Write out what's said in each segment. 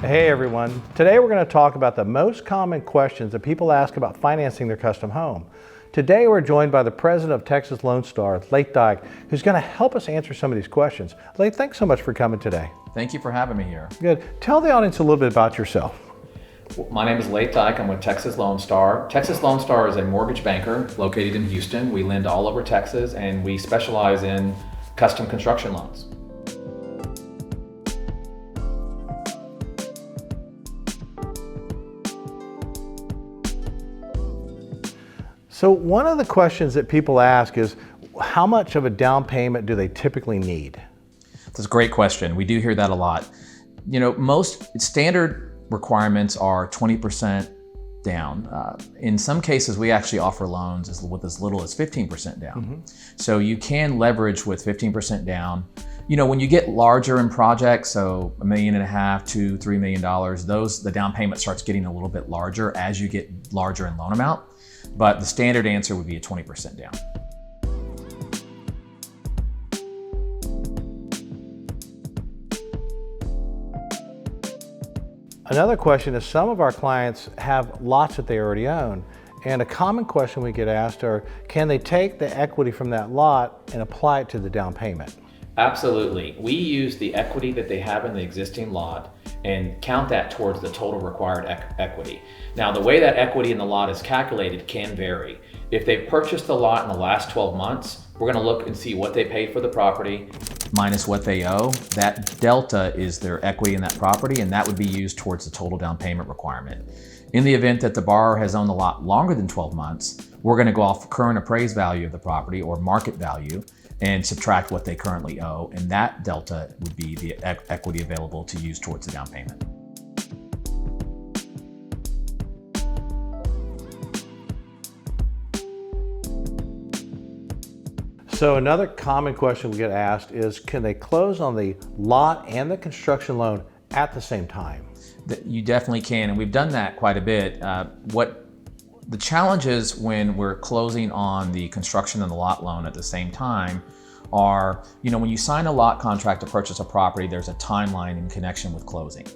Hey everyone, today we're going to talk about the most common questions that people ask about financing their custom home. Today we're joined by the president of Texas Lone Star, Laith Daik, who's going to help us answer some of these questions. Laith, thanks so much for coming today. Thank you for having me here. Good. Tell the audience a little bit about yourself. My name is Laith Daik. I'm with Texas Lone Star. Texas Lone Star is a mortgage banker located in Houston. We lend all over Texas and we specialize in custom construction loans. So one of the questions that people ask is, how much of a down payment do they typically need? That's a great question. We do hear that a lot. You know, most standard requirements are 20% down. In some cases, we actually offer loans with as little as 15% down. So you can leverage with 15% down. You know, when you get larger in projects, so $1.5 million, $2, $3 million, the down payment starts getting a little bit larger as you get larger in loan amount. But the standard answer would be a 20% down. Another question is, some of our clients have lots that they already own. And a common question we get asked are, can they take the equity from that lot and apply it to the down payment? Absolutely. We use the equity that they have in the existing lot and count that towards the total required equity. Now, the way that equity in the lot is calculated can vary. If they've purchased the lot in the last 12 months, we're going to look and see what they paid for the property minus what they owe. That delta is their equity in that property, and that would be used towards the total down payment requirement. In the event that the borrower has owned the lot longer than 12 months, we're going to go off current appraised value of the property or market value and subtract what they currently owe, and that delta would be the equity available to use towards the down payment. So another common question we get asked is, can they close on the lot and the construction loan at the same time? You definitely can, and we've done that quite a bit. What the challenge is when we're closing on the construction and the lot loan at the same time are, you know, when you sign a lot contract to purchase a property, there's a timeline in connection with closing.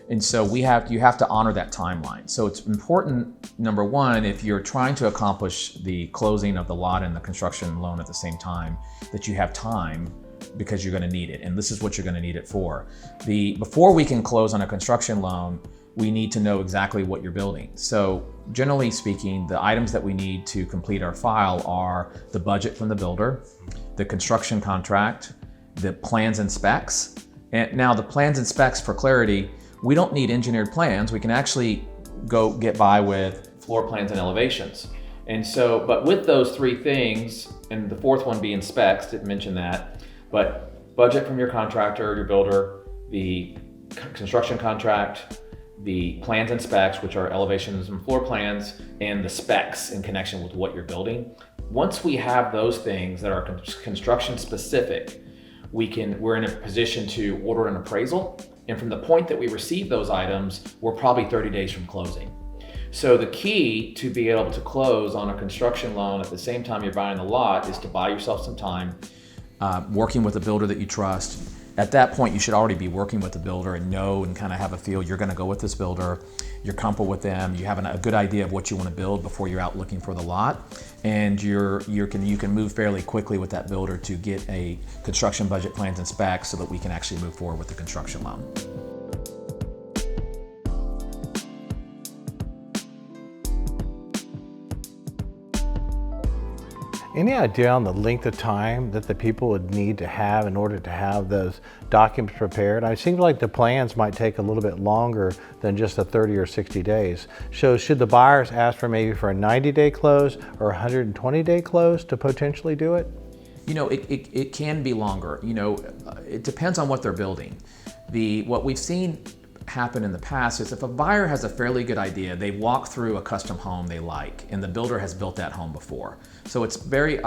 And so you have to honor that timeline. So it's important, number one, if you're trying to accomplish the closing of the lot and the construction loan at the same time, that you have time, because you're going to need it. And this is what you're going to need it for. Before we can close on a construction loan, we need to know exactly what you're building. So generally speaking, the items that we need to complete our file are the budget from the builder, the construction contract, the plans and specs. And now the plans and specs, for clarity, we don't need engineered plans. We can actually go get by with floor plans and elevations. And so, but with those three things, and the fourth one being specs, didn't mention that, but budget from your contractor, your builder, the construction contract, the plans and specs, which are elevations and floor plans, and the specs in connection with what you're building. Once we have those things that are construction specific, we're in a position to order an appraisal. And from the point that we receive those items, we're probably 30 days from closing. So the key to be able to close on a construction loan at the same time you're buying the lot is to buy yourself some time, working with a builder that you trust. At that point, you should already be working with the builder and know and kind of have a feel you're going to go with this builder. You're comfortable with them. You have a good idea of what you want to build before you're out looking for the lot, and you can move fairly quickly with that builder to get a construction budget, plans, and specs so that we can actually move forward with the construction loan. Any idea on the length of time that the people would need to have in order to have those documents prepared? It seems like the plans might take a little bit longer than just a 30 or 60 days. So should the buyers ask for maybe for a 90-day close or a 120-day close to potentially do it? You know, it can be longer. You know, it depends on what they're building. What we've seen happen in the past is if a buyer has a fairly good idea, they walk through a custom home they like, and the builder has built that home before. So it's very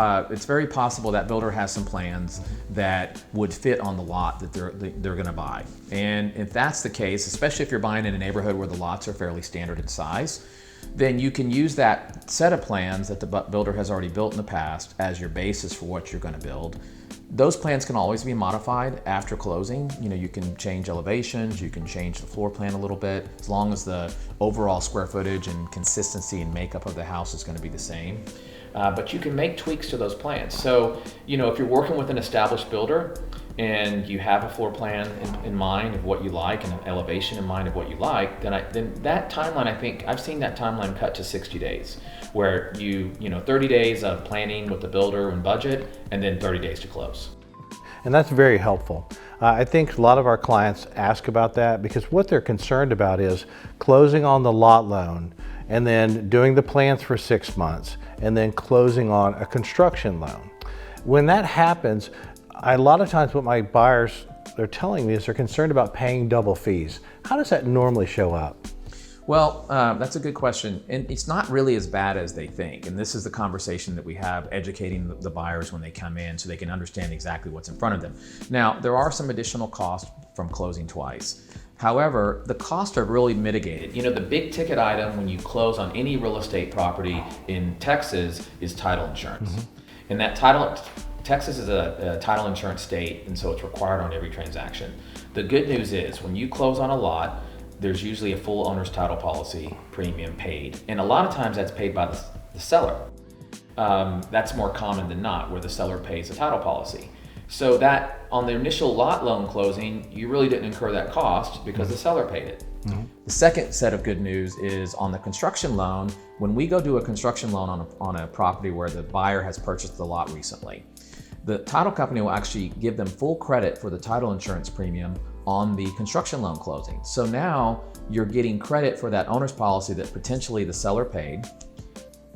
possible that builder has some plans that would fit on the lot that they're going to buy. And if that's the case, especially if you're buying in a neighborhood where the lots are fairly standard in size, then you can use that set of plans that the builder has already built in the past as your basis for what you're going to build. Those plans can always be modified after closing. You can change elevations, you can change the floor plan a little bit, as long as the overall square footage and consistency and makeup of the house is going to be the same. But you can make tweaks to those plans. So, if you're working with an established builder and you have a floor plan in mind of what you like and an elevation in mind of what you like, then that timeline, I think I've seen that timeline cut to 60 days, where 30 days of planning with the builder and budget, and then 30 days to close. And that's very helpful. I think a lot of our clients ask about that because what they're concerned about is closing on the lot loan and then doing the plans for 6 months and then closing on a construction loan. When that happens, a lot of times what my buyers, they're telling me is they're concerned about paying double fees. How does that normally show up? Well, that's a good question. And it's not really as bad as they think. And this is the conversation that we have, educating the buyers when they come in so they can understand exactly what's in front of them. Now, there are some additional costs from closing twice. However, the costs are really mitigated. The big ticket item when you close on any real estate property in Texas is title insurance. And that Texas is a title insurance state, and so it's required on every transaction. The good news is when you close on a lot, there's usually a full owner's title policy premium paid. And a lot of times that's paid by the seller. That's more common than not, where the seller pays the title policy. So that on the initial lot loan closing, you really didn't incur that cost because the seller paid it. The second set of good news is on the construction loan. When we go do a construction loan on a property where the buyer has purchased the lot recently, the title company will actually give them full credit for the title insurance premium on the construction loan closing. So now you're getting credit for that owner's policy that potentially the seller paid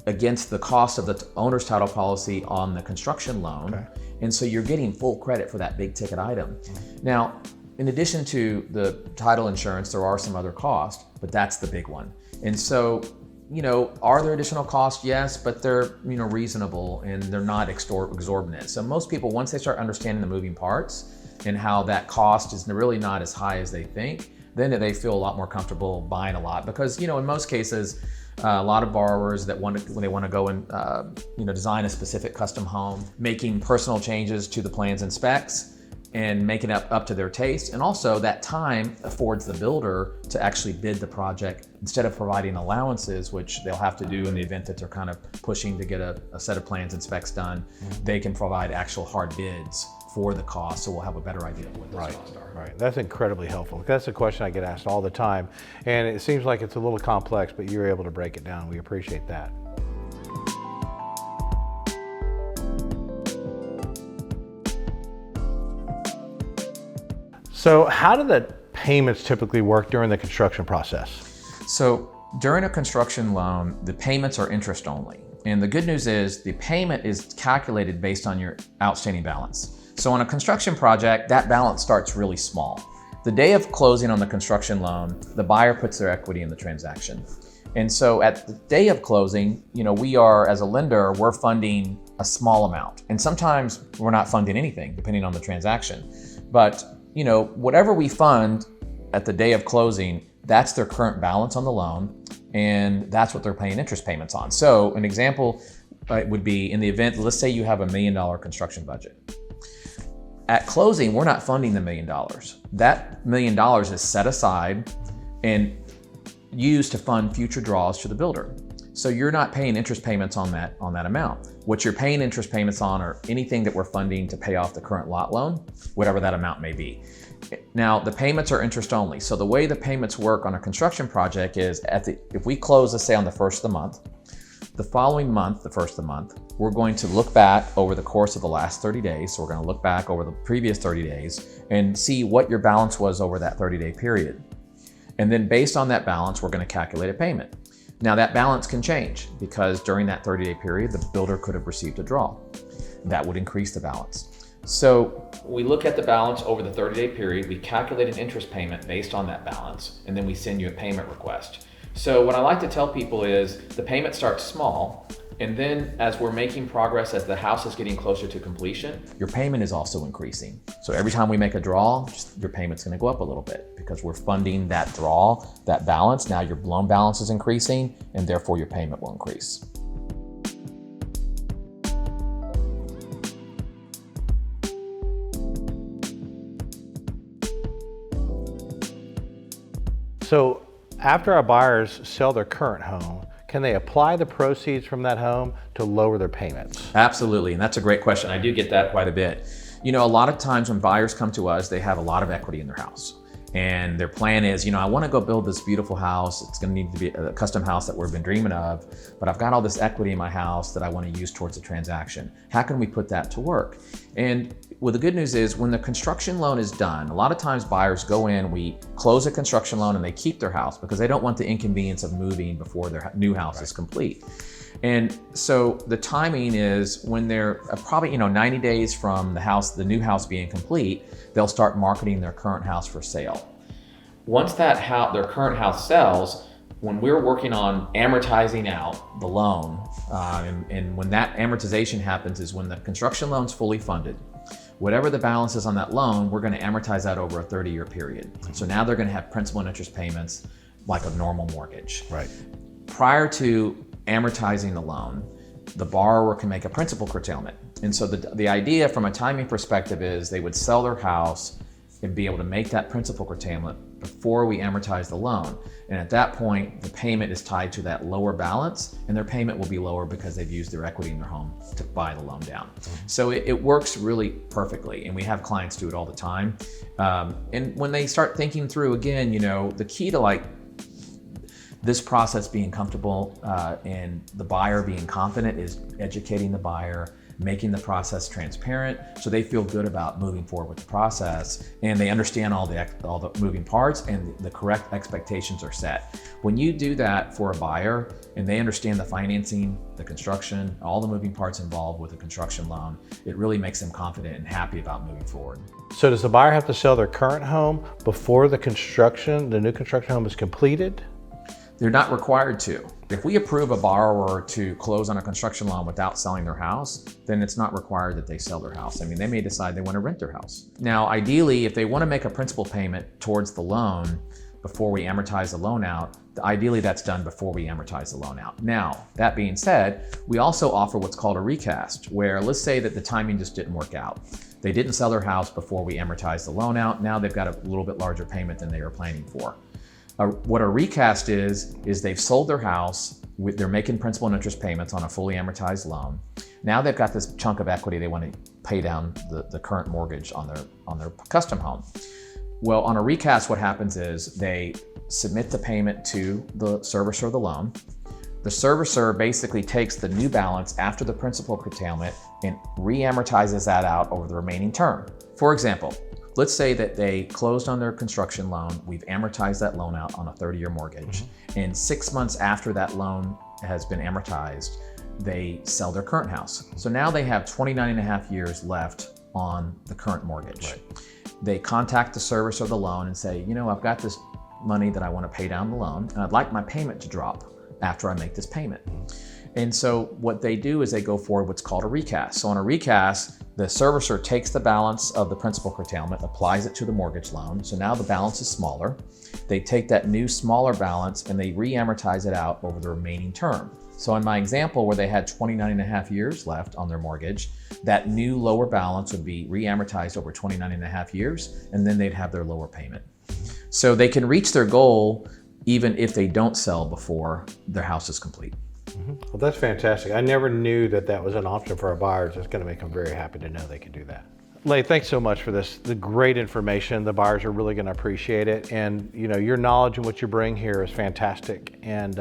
against the cost of the owner's title policy on the construction loan. Okay. And so you're getting full credit for that big ticket item. Now, in addition to the title insurance, there are some other costs, but that's the big one. And so, are there additional costs? Yes, but they're, reasonable and they're not exorbitant. So most people, once they start understanding the moving parts and how that cost is really not as high as they think, then they feel a lot more comfortable buying a lot. Because, in most cases, a lot of borrowers that when they want to go and design a specific custom home, making personal changes to the plans and specs and making it up to their taste. And also that time affords the builder to actually bid the project instead of providing allowances, which they'll have to do in the event that they're kind of pushing to get a set of plans and specs done. They can provide actual hard bids for the cost, so we'll have a better idea of what those costs are. Right, that's incredibly helpful. That's a question I get asked all the time, and it seems like it's a little complex, but you're able to break it down. We appreciate that. So how do the payments typically work during the construction process? So during a construction loan, the payments are interest only. And the good news is the payment is calculated based on your outstanding balance. So on a construction project, that balance starts really small. The day of closing on the construction loan, the buyer puts their equity in the transaction. And so at the day of closing, we are, as a lender, we're funding a small amount. And sometimes we're not funding anything, depending on the transaction. But whatever we fund at the day of closing, that's their current balance on the loan, and that's what they're paying interest payments on. So an example would be in the event, let's say you have $1 million construction budget. At closing, we're not funding the $1 million. That $1 million is set aside and used to fund future draws to the builder. So you're not paying interest payments on that amount. What you're paying interest payments on are anything that we're funding to pay off the current lot loan, whatever that amount may be. Now, the payments are interest only. So the way the payments work on a construction project is if we close, let's say on the first of the month, the following month, the first of the month, we're going to look back over the course of the last 30 days. So we're going to look back over the previous 30 days and see what your balance was over that 30-day period. And then based on that balance, we're going to calculate a payment. Now that balance can change because during that 30-day period, the builder could have received a draw. That would increase the balance. So we look at the balance over the 30-day period, we calculate an interest payment based on that balance, and then we send you a payment request. So what I like to tell people is the payment starts small, and then as we're making progress, as the house is getting closer to completion, your payment is also increasing. So every time we make a draw, your payment's gonna go up a little bit because we're funding that draw, that balance. Now your loan balance is increasing, and therefore your payment will increase. So after our buyers sell their current home, can they apply the proceeds from that home to lower their payments? Absolutely, and that's a great question. I do get that quite a bit. You know, a lot of times when buyers come to us, they have a lot of equity in their house. And their plan is, you know, I want to go build this beautiful house. It's going to need to be a custom house that we've been dreaming of, but I've got all this equity in my house that I want to use towards a transaction. How can we put that to work? And well, the good news is when the construction loan is done, a lot of times buyers go in, we close a construction loan and they keep their house because they don't want the inconvenience of moving before their new house is complete. And so the timing is when they're probably, you know, 90 days from the new house being complete, they'll start marketing their current house for sale. Once their current house sells, when we're working on amortizing out the loan, and when that amortization happens is when the construction loan's fully funded. Whatever the balance is on that loan, we're going to amortize that over a 30-year period. So now they're going to have principal and interest payments like a normal mortgage. Right. Prior to amortizing the loan, the borrower can make a principal curtailment. And so the idea from a timing perspective is they would sell their house and be able to make that principal curtailment before we amortize the loan. And at that point, the payment is tied to that lower balance, and their payment will be lower because they've used their equity in their home to buy the loan down. So it works really perfectly, and we have clients do it all the time. And when they start thinking through, again, you know, the key to like this process being comfortable and the buyer being confident is educating the buyer, making the process transparent so they feel good about moving forward with the process and they understand all the moving parts and the correct expectations are set. When you do that for a buyer and they understand the financing, the construction, all the moving parts involved with a construction loan, it really makes them confident and happy about moving forward. So does the buyer have to sell their current home before the new construction home is completed? They're not required to. If we approve a borrower to close on a construction loan without selling their house, then it's not required that they sell their house. I mean, they may decide they want to rent their house. Now, ideally, if they want to make a principal payment towards the loan before we amortize the loan out, ideally that's done before we amortize the loan out. Now, that being said, we also offer what's called a recast, where let's say that the timing just didn't work out. They didn't sell their house before we amortized the loan out. Now they've got a little bit larger payment than they were planning for. What a recast is they've sold their house, they're making principal and interest payments on a fully amortized loan. Now they've got this chunk of equity they want to pay down the current mortgage on their custom home. Well, on a recast, what happens is they submit the payment to the servicer of the loan. The servicer basically takes the new balance after the principal curtailment and re-amortizes that out over the remaining term. For example, let's say that they closed on their construction loan, we've amortized that loan out on a 30-year mortgage, and 6 months after that loan has been amortized, they sell their current house. So now they have 29 and a half years left on the current mortgage. Right. They contact the servicer of the loan and say, you know, I've got this money that I want to pay down the loan, and I'd like my payment to drop after I make this payment. And so what they do is they go forward what's called a recast. So on a recast, the servicer takes the balance of the principal curtailment, applies it to the mortgage loan. So now the balance is smaller. They take that new smaller balance and they re-amortize it out over the remaining term. So in my example where they had 29 and a half years left on their mortgage, that new lower balance would be re-amortized over 29 and a half years, and then they'd have their lower payment. So they can reach their goal even if they don't sell before their house is complete. Well, that's fantastic. I never knew that that was an option for our buyers. It's going to make them very happy to know they can do that. Laith, thanks so much for this. The great information. The buyers are really going to appreciate it. And you know, your knowledge and what you bring here is fantastic. And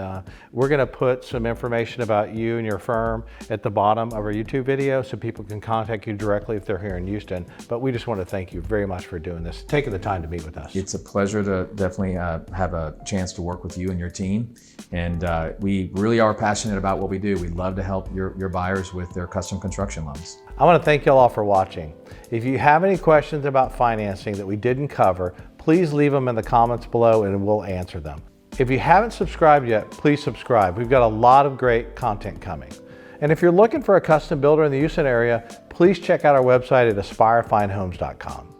we're going to put some information about you and your firm at the bottom of our YouTube video so people can contact you directly if they're here in Houston. But we just want to thank you very much for doing this, taking the time to meet with us. It's a pleasure to definitely have a chance to work with you and your team. And we really are passionate about what we do. We love to help your buyers with their custom construction loans. I want to thank you all for watching. If you have any questions about financing that we didn't cover, please leave them in the comments below and we'll answer them. If you haven't subscribed yet, please subscribe. We've got a lot of great content coming. And if you're looking for a custom builder in the Houston area, please check out our website at aspirefinehomes.com.